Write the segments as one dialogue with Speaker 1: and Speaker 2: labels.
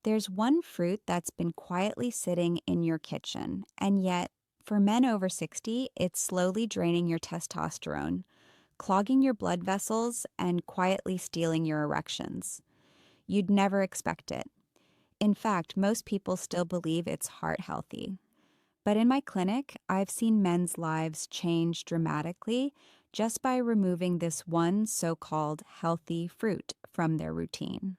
Speaker 1: There's one fruit that's been quietly sitting in your kitchen, and yet, for men over 60, it's slowly draining your testosterone, clogging your blood vessels, and quietly stealing your erections. You'd never expect it. In fact, most people still believe it's heart healthy. But in my clinic, I've seen men's lives change dramatically just by removing this one so called healthy fruit from their routine.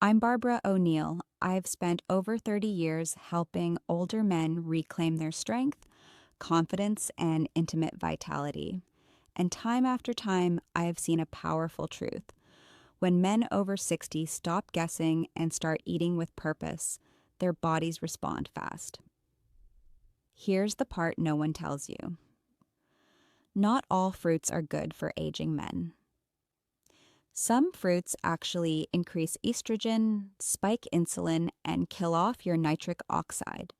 Speaker 1: I'm Barbara O'Neill. I've spent over 30 years helping older men reclaim their strength, confidence, and intimate vitality. And time after time, I have seen a powerful truth. When men over 60 stop guessing and start eating with purpose, their bodies respond fast. Here's the part no one tells you. Not all fruits are good for aging men. Some fruits actually increase estrogen, spike insulin, and kill off your nitric oxide,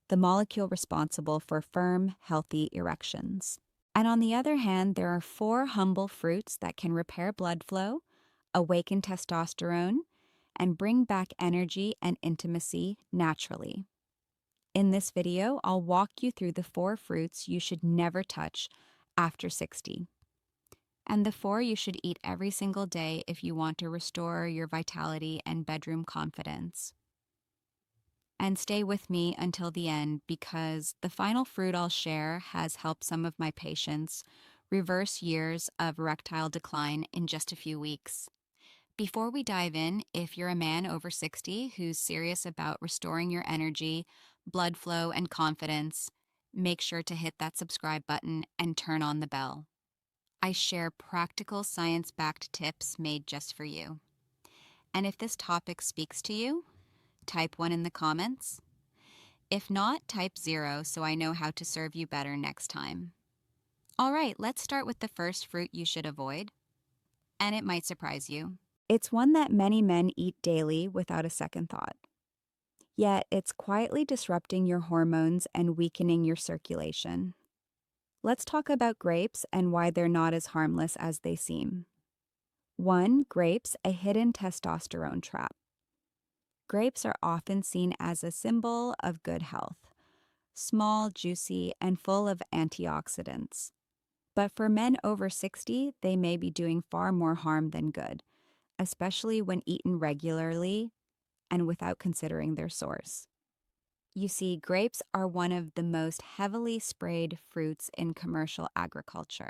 Speaker 1: the molecule responsible for firm, healthy erections. And on the other hand, there are four humble fruits that can repair blood flow, awaken testosterone, and bring back energy and intimacy naturally. In this video, I'll walk you through the four fruits you should never touch after 60. And the four you should eat every single day if you want to restore your vitality and bedroom confidence. And stay with me until the end because the final fruit I'll share has helped some of my patients reverse years of erectile decline in just a few weeks. Before we dive in, if you're a man over 60 who's serious about restoring your energy, blood flow, and confidence, make sure to hit that subscribe button and turn on the bell. I share practical science-backed tips made just for you. And if this topic speaks to you, type 1 in the comments. If not, type 0 so I know how to serve you better next time. All right, let's start with the first fruit you should avoid. And it might surprise you. It's one that many men eat daily without a second thought. Yet it's quietly disrupting your hormones and weakening your circulation. Let's talk about grapes and why they're not as harmless as they seem. 1. Grapes, a hidden testosterone trap. Grapes are often seen as a symbol of good health, small, juicy, and full of antioxidants. But for men over 60, they may be doing far more harm than good, especially when eaten regularly and without considering their source. You see, grapes are one of the most heavily sprayed fruits in commercial agriculture.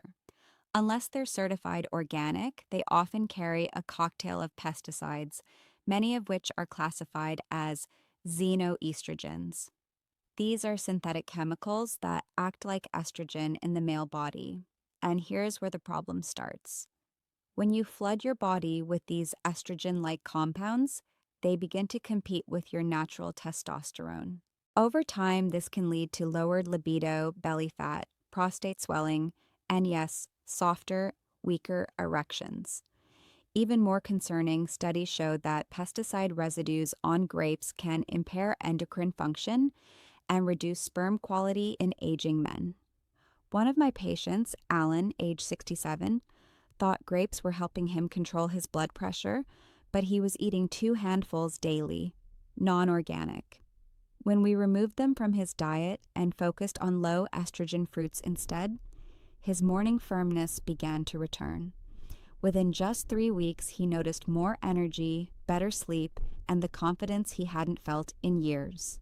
Speaker 1: Unless they're certified organic, they often carry a cocktail of pesticides, many of which are classified as xenoestrogens. These are synthetic chemicals that act like estrogen in the male body. And here's where the problem starts. When you flood your body with these estrogen-like compounds, they begin to compete with your natural testosterone. Over time, this can lead to lowered libido, belly fat, prostate swelling, and yes, softer, weaker erections. Even more concerning, studies show that pesticide residues on grapes can impair endocrine function and reduce sperm quality in aging men. One of my patients, Alan, age 67, thought grapes were helping him control his blood pressure, but he was eating 2 handfuls daily, non-organic. When we removed them from his diet and focused on low estrogen fruits instead, his morning firmness began to return. Within just 3 weeks, he noticed more energy, better sleep, and the confidence he hadn't felt in years.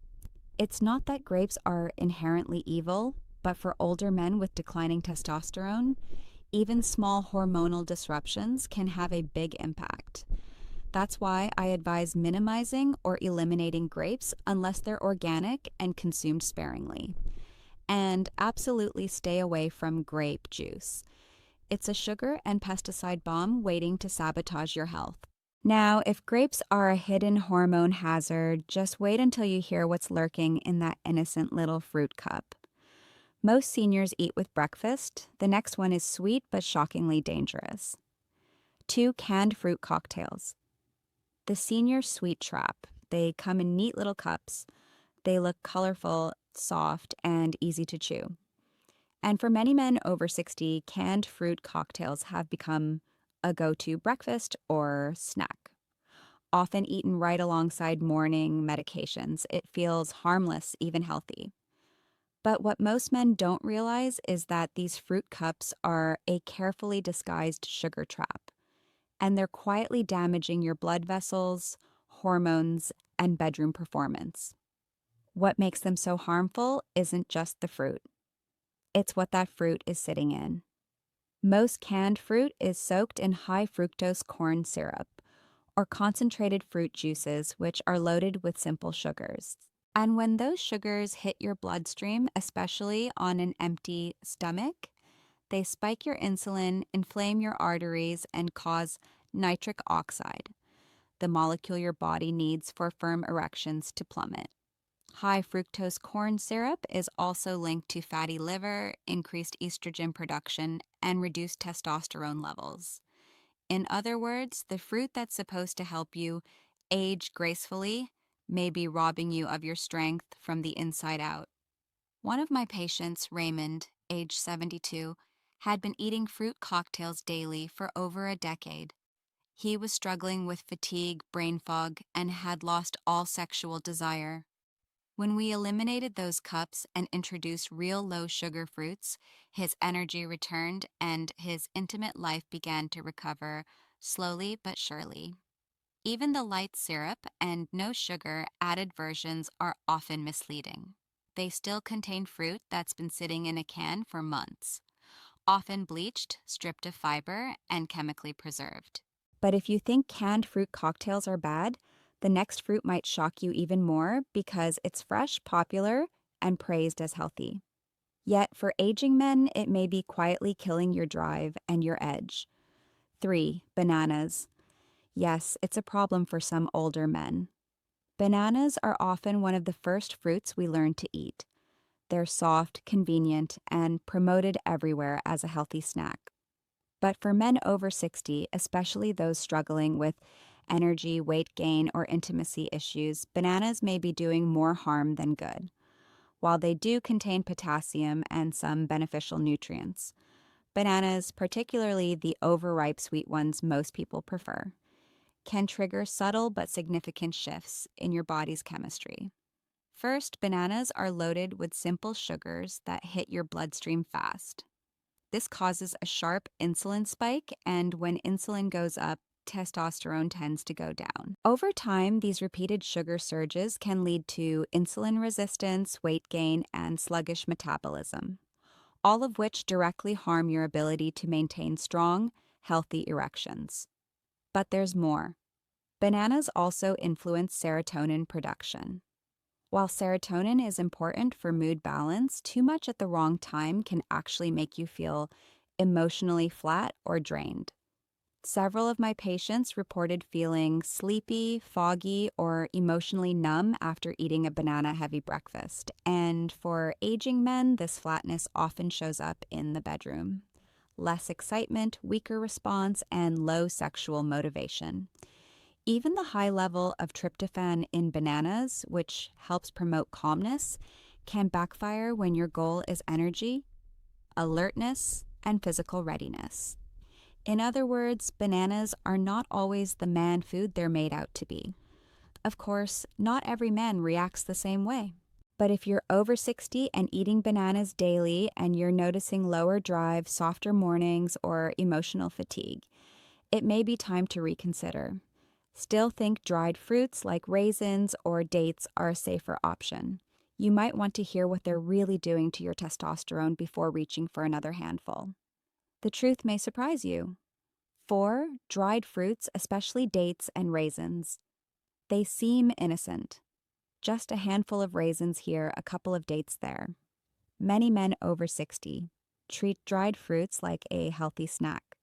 Speaker 1: It's not that grapes are inherently evil, but for older men with declining testosterone, even small hormonal disruptions can have a big impact. That's why I advise minimizing or eliminating grapes unless they're organic and consumed sparingly. And absolutely stay away from grape juice. It's a sugar and pesticide bomb waiting to sabotage your health. Now, if grapes are a hidden hormone hazard, just wait until you hear what's lurking in that innocent little fruit cup. Most seniors eat with breakfast. The next one is sweet but shockingly dangerous. 2. Canned fruit cocktails. The senior sweet trap. They come in neat little cups. They look colorful, soft, and easy to chew. And for many men over 60, canned fruit cocktails have become a go-to breakfast or snack. often eaten right alongside morning medications. It feels harmless, even healthy. But what most men don't realize is that these fruit cups are a carefully disguised sugar trap, and they're quietly damaging your blood vessels, hormones, and bedroom performance. What makes them so harmful isn't just the fruit, it's what that fruit is sitting in. Most canned fruit is soaked in high fructose corn syrup, or concentrated fruit juices, which are loaded with simple sugars. And when those sugars hit your bloodstream, especially on an empty stomach, they spike your insulin, inflame your arteries, and cause nitric oxide, the molecule your body needs for firm erections, to plummet. High fructose corn syrup is also linked to fatty liver, increased estrogen production, and reduced testosterone levels. In other words, the fruit that's supposed to help you age gracefully may be robbing you of your strength from the inside out. One of my patients, Raymond, age 72, had been eating fruit cocktails daily for over a decade. He was struggling with fatigue, brain fog, and had lost all sexual desire. When we eliminated those cups and introduced real low-sugar fruits, his energy returned and his intimate life began to recover, slowly but surely. Even the light syrup and no sugar added versions are often misleading. They still contain fruit that's been sitting in a can for months, often bleached, stripped of fiber, and chemically preserved. But if you think canned fruit cocktails are bad, the next fruit might shock you even more because it's fresh, popular, and praised as healthy. Yet for aging men, it may be quietly killing your drive and your edge. 3. Bananas. Yes, it's a problem for some older men. Bananas are often one of the first fruits we learn to eat. They're soft, convenient, and promoted everywhere as a healthy snack. But for men over 60, especially those struggling with energy, weight gain, or intimacy issues, bananas may be doing more harm than good. While they do contain potassium and some beneficial nutrients, bananas, particularly the overripe sweet ones most people prefer, can trigger subtle but significant shifts in your body's chemistry. First, bananas are loaded with simple sugars that hit your bloodstream fast. This causes a sharp insulin spike, and when insulin goes up, testosterone tends to go down. Over time, these repeated sugar surges can lead to insulin resistance, weight gain, and sluggish metabolism, all of which directly harm your ability to maintain strong, healthy erections. But there's more. Bananas also influence serotonin production. While serotonin is important for mood balance, too much at the wrong time can actually make you feel emotionally flat or drained. Several of my patients reported feeling sleepy, foggy, or emotionally numb after eating a banana-heavy breakfast. And for aging men, this flatness often shows up in the bedroom. Less excitement, weaker response, and low sexual motivation. Even the high level of tryptophan in bananas, which helps promote calmness, can backfire when your goal is energy, alertness, and physical readiness. In other words, bananas are not always the man food they're made out to be. Of course, not every man reacts the same way. But if you're over 60 and eating bananas daily and you're noticing lower drive, softer mornings, or emotional fatigue, it may be time to reconsider. Still think dried fruits like raisins or dates are a safer option. You might want to hear what they're really doing to your testosterone before reaching for another handful. The truth may surprise you. 4. Dried fruits, especially dates and raisins. They seem innocent. Just a handful of raisins here, a couple of dates there. Many men over 60 treat dried fruits like a healthy snack,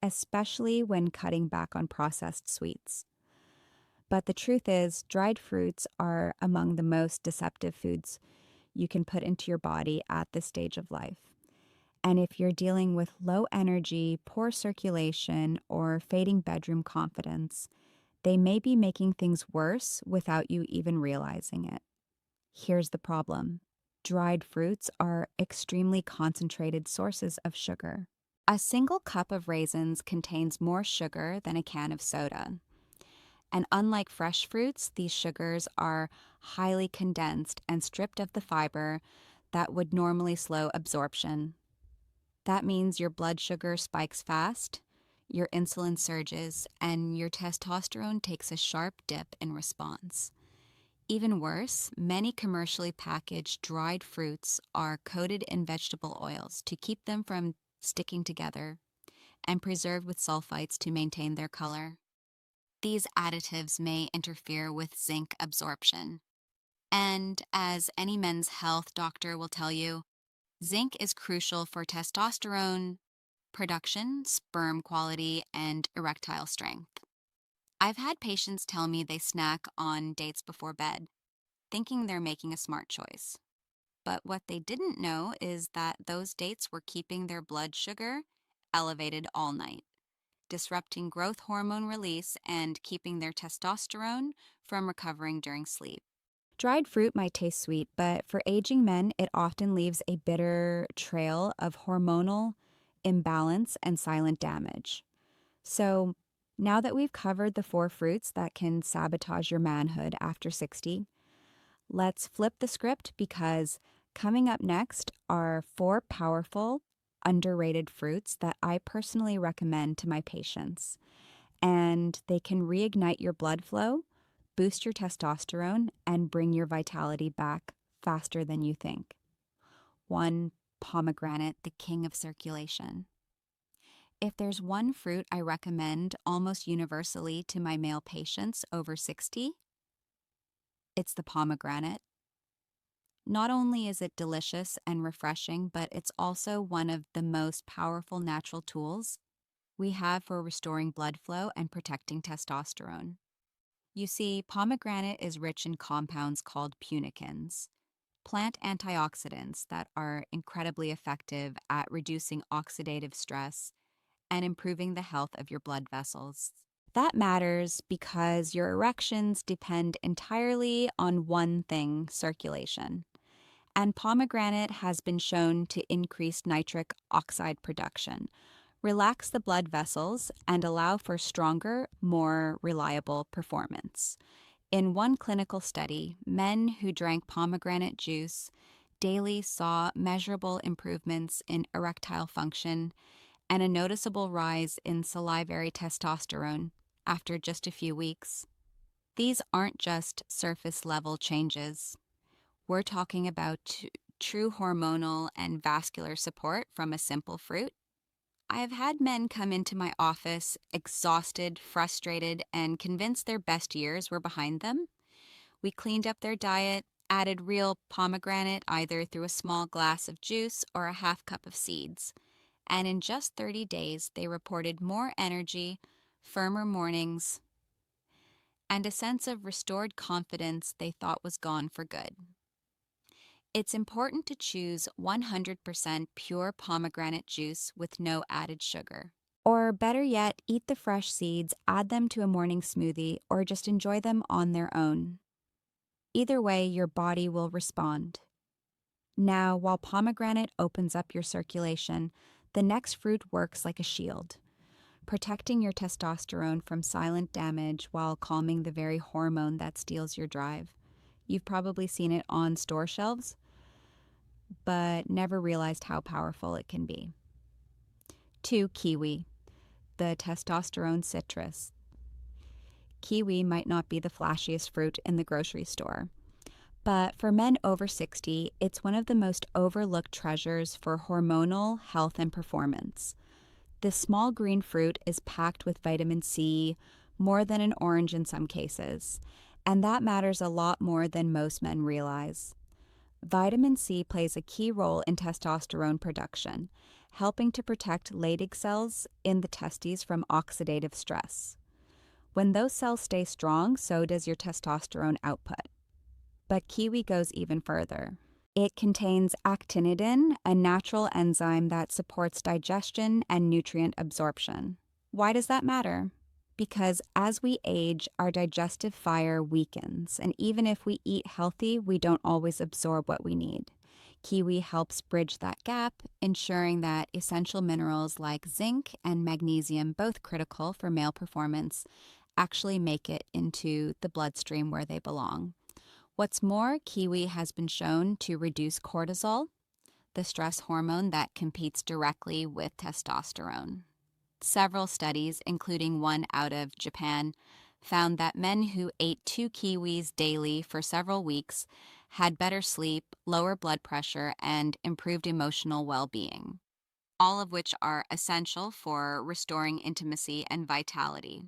Speaker 1: especially when cutting back on processed sweets. But the truth is, dried fruits are among the most deceptive foods you can put into your body at this stage of life. And if you're dealing with low energy, poor circulation, or fading bedroom confidence, they may be making things worse without you even realizing it. Here's the problem. Dried fruits are extremely concentrated sources of sugar. A single cup of raisins contains more sugar than a can of soda. And unlike fresh fruits, these sugars are highly condensed and stripped of the fiber that would normally slow absorption. That means your blood sugar spikes fast, your insulin surges, and your testosterone takes a sharp dip in response. Even worse, many commercially packaged dried fruits are coated in vegetable oils to keep them from sticking together and preserved with sulfites to maintain their color. These additives may interfere with zinc absorption. And as any men's health doctor will tell you, zinc is crucial for testosterone production, sperm quality, and erectile strength. I've had patients tell me they snack on dates before bed, thinking they're making a smart choice. But what they didn't know is that those dates were keeping their blood sugar elevated all night, disrupting growth hormone release and keeping their testosterone from recovering during sleep. Dried fruit might taste sweet, but for aging men, it often leaves a bitter trail of hormonal imbalance and silent damage. So, now that we've covered the 4 fruits that can sabotage your manhood after 60, let's flip the script because coming up next are 4 powerful, underrated fruits that I personally recommend to my patients. And they can reignite your blood flow, boost your testosterone, and bring your vitality back faster than you think. 1. Pomegranate, the king of circulation. If there's one fruit I recommend almost universally to my male patients over 60, it's the pomegranate. Not only is it delicious and refreshing, but it's also one of the most powerful natural tools we have for restoring blood flow and protecting testosterone. You see, pomegranate is rich in compounds called punicins, plant antioxidants that are incredibly effective at reducing oxidative stress and improving the health of your blood vessels. That matters because your erections depend entirely on one thing: circulation. And pomegranate has been shown to increase nitric oxide production, relax the blood vessels, and allow for stronger, more reliable performance. In one clinical study, men who drank pomegranate juice daily saw measurable improvements in erectile function and a noticeable rise in salivary testosterone after just a few weeks. These aren't just surface level changes. We're talking about true hormonal and vascular support from a simple fruit. I have had men come into my office exhausted, frustrated, and convinced their best years were behind them. We cleaned up their diet, added real pomegranate either through a small glass of juice or a half cup of seeds. And in just 30 days, they reported more energy, firmer mornings, and a sense of restored confidence they thought was gone for good. It's important to choose 100% pure pomegranate juice with no added sugar. Or better yet, eat the fresh seeds, add them to a morning smoothie, or just enjoy them on their own. Either way, your body will respond. Now, while pomegranate opens up your circulation, the next fruit works like a shield, protecting your testosterone from silent damage while calming the very hormone that steals your drive. You've probably seen it on store shelves, but never realized how powerful it can be. 2. Kiwi, the testosterone citrus. Kiwi might not be the flashiest fruit in the grocery store, but for men over 60, it's one of the most overlooked treasures for hormonal health and performance. This small green fruit is packed with vitamin C, more than an orange in some cases, and that matters a lot more than most men realize. Vitamin C plays a key role in testosterone production, helping to protect Leydig cells in the testes from oxidative stress. When those cells stay strong, so does your testosterone output. But kiwi goes even further. It contains actinidin, a natural enzyme that supports digestion and nutrient absorption. Why does that matter? Because as we age, our digestive fire weakens, and even if we eat healthy, we don't always absorb what we need. Kiwi helps bridge that gap, ensuring that essential minerals like zinc and magnesium, both critical for male performance, actually make it into the bloodstream where they belong. What's more, kiwi has been shown to reduce cortisol, the stress hormone that competes directly with testosterone. Several studies, including one out of Japan, found that men who ate 2 kiwis daily for several weeks had better sleep, lower blood pressure, and improved emotional well being, all of which are essential for restoring intimacy and vitality.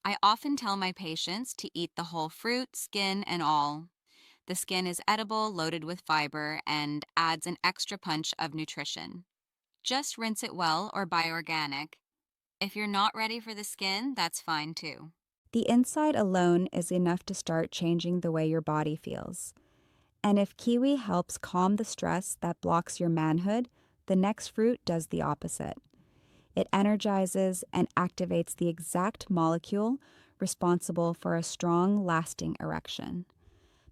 Speaker 1: I often tell my patients to eat the whole fruit, skin, and all. The skin is edible, loaded with fiber, and adds an extra punch of nutrition. Just rinse it well or buy organic. If you're not ready for the skin, that's fine too. The inside alone is enough to start changing the way your body feels. And if kiwi helps calm the stress that blocks your manhood, the next fruit does the opposite. It energizes and activates the exact molecule responsible for a strong, lasting erection.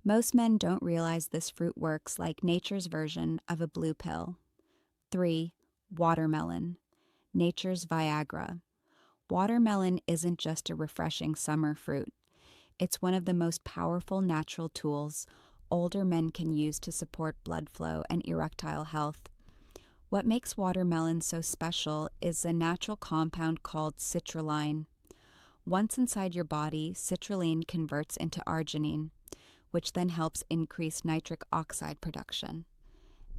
Speaker 1: Most men don't realize this fruit works like nature's version of a blue pill. 3. Watermelon, nature's Viagra. Watermelon isn't just a refreshing summer fruit. It's one of the most powerful natural tools older men can use to support blood flow and erectile health. What makes watermelon so special is a natural compound called citrulline. Once inside your body, citrulline converts into arginine, which then helps increase nitric oxide production.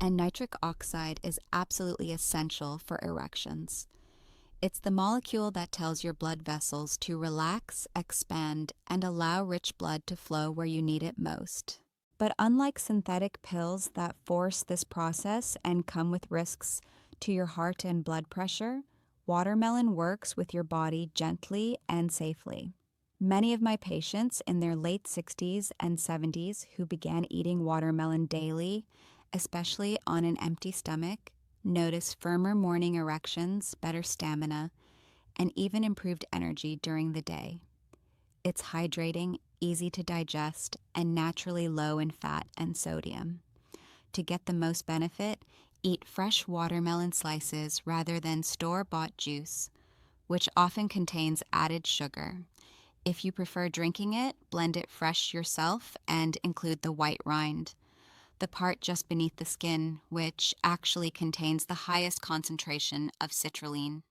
Speaker 1: And nitric oxide is absolutely essential for erections. It's the molecule that tells your blood vessels to relax, expand, and allow rich blood to flow where you need it most. But unlike synthetic pills that force this process and come with risks to your heart and blood pressure, watermelon works with your body gently and safely. Many of my patients in their late 60s and 70s who began eating watermelon daily, especially on an empty stomach, notice firmer morning erections, better stamina, and even improved energy during the day. It's hydrating, easy to digest, and naturally low in fat and sodium. To get the most benefit, eat fresh watermelon slices rather than store-bought juice, which often contains added sugar. If you prefer drinking it, blend it fresh yourself and include the white rind, the part just beneath the skin, which actually contains the highest concentration of citrulline.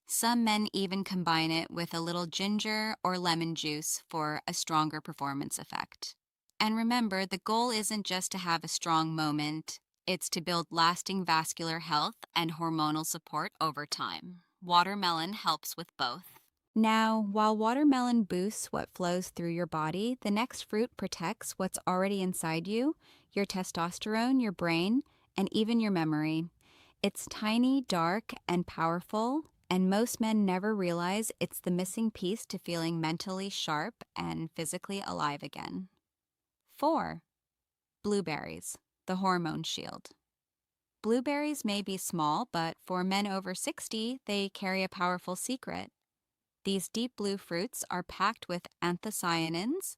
Speaker 1: Some men even combine it with a little ginger or lemon juice for a stronger performance effect. And remember, the goal isn't just to have a strong moment, it's to build lasting vascular health and hormonal support over time. Watermelon helps with both. Now, while watermelon boosts what flows through your body, the next fruit protects what's already inside you, your testosterone, your brain, and even your memory. It's tiny, dark, and powerful, and most men never realize it's the missing piece to feeling mentally sharp and physically alive again. 4. Blueberries, the hormone shield. Blueberries may be small, but for men over 60, they carry a powerful secret. These deep blue fruits are packed with anthocyanins,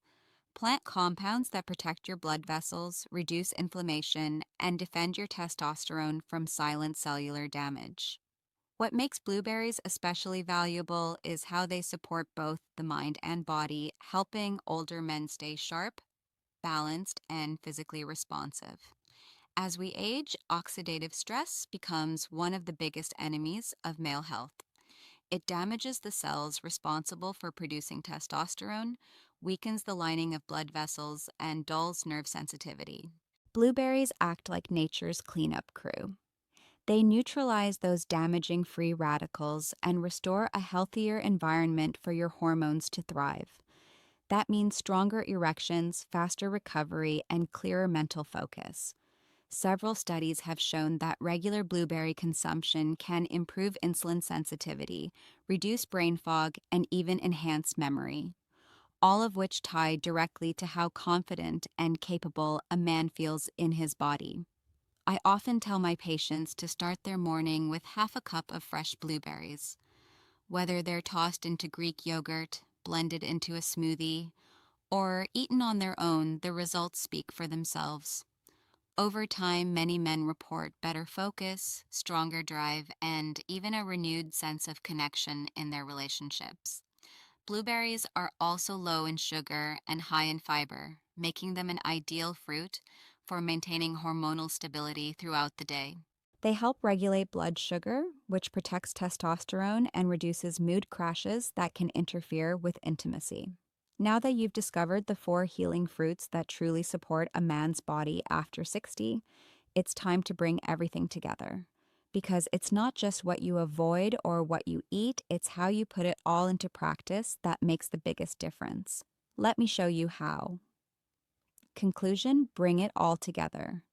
Speaker 1: plant compounds that protect your blood vessels, reduce inflammation, and defend your testosterone from silent cellular damage. What makes blueberries especially valuable is how they support both the mind and body, helping older men stay sharp, balanced, and physically responsive. As we age, oxidative stress becomes one of the biggest enemies of male health. It damages the cells responsible for producing testosterone, weakens the lining of blood vessels, and dulls nerve sensitivity. Blueberries act like nature's cleanup crew. They neutralize those damaging free radicals and restore a healthier environment for your hormones to thrive. That means stronger erections, faster recovery, and clearer mental focus. Several studies have shown that regular blueberry consumption can improve insulin sensitivity, reduce brain fog, and even enhance memory, all of which tie directly to how confident and capable a man feels in his body. I often tell my patients to start their morning with half a cup of fresh blueberries. Whether they're tossed into Greek yogurt, blended into a smoothie, or eaten on their own, the results speak for themselves. Over time, many men report better focus, stronger drive, and even a renewed sense of connection in their relationships. Blueberries are also low in sugar and high in fiber, making them an ideal fruit for maintaining hormonal stability throughout the day. They help regulate blood sugar, which protects testosterone and reduces mood crashes that can interfere with intimacy. Now that you've discovered the four healing fruits that truly support a man's body after 60, it's time to bring everything together. Because it's not just what you avoid or what you eat, it's how you put it all into practice that makes the biggest difference. Let me show you how. Conclusion: bring it all together.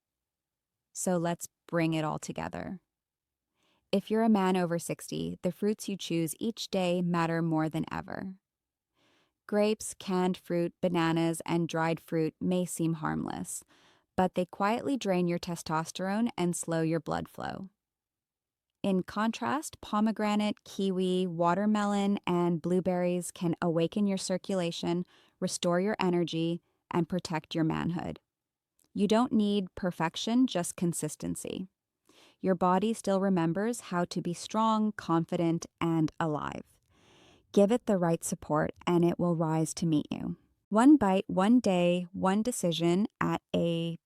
Speaker 1: So let's bring it all together. If you're a man over 60, the fruits you choose each day matter more than ever. Grapes, canned fruit, bananas, and dried fruit may seem harmless, but they quietly drain your testosterone and slow your blood flow. In contrast, pomegranate, kiwi, watermelon, and blueberries can awaken your circulation, restore your energy, and protect your manhood. You don't need perfection, just consistency. Your body still remembers how to be strong, confident, and alive. Give it the right support, and it will rise to meet you. One bite, one day, one decision at a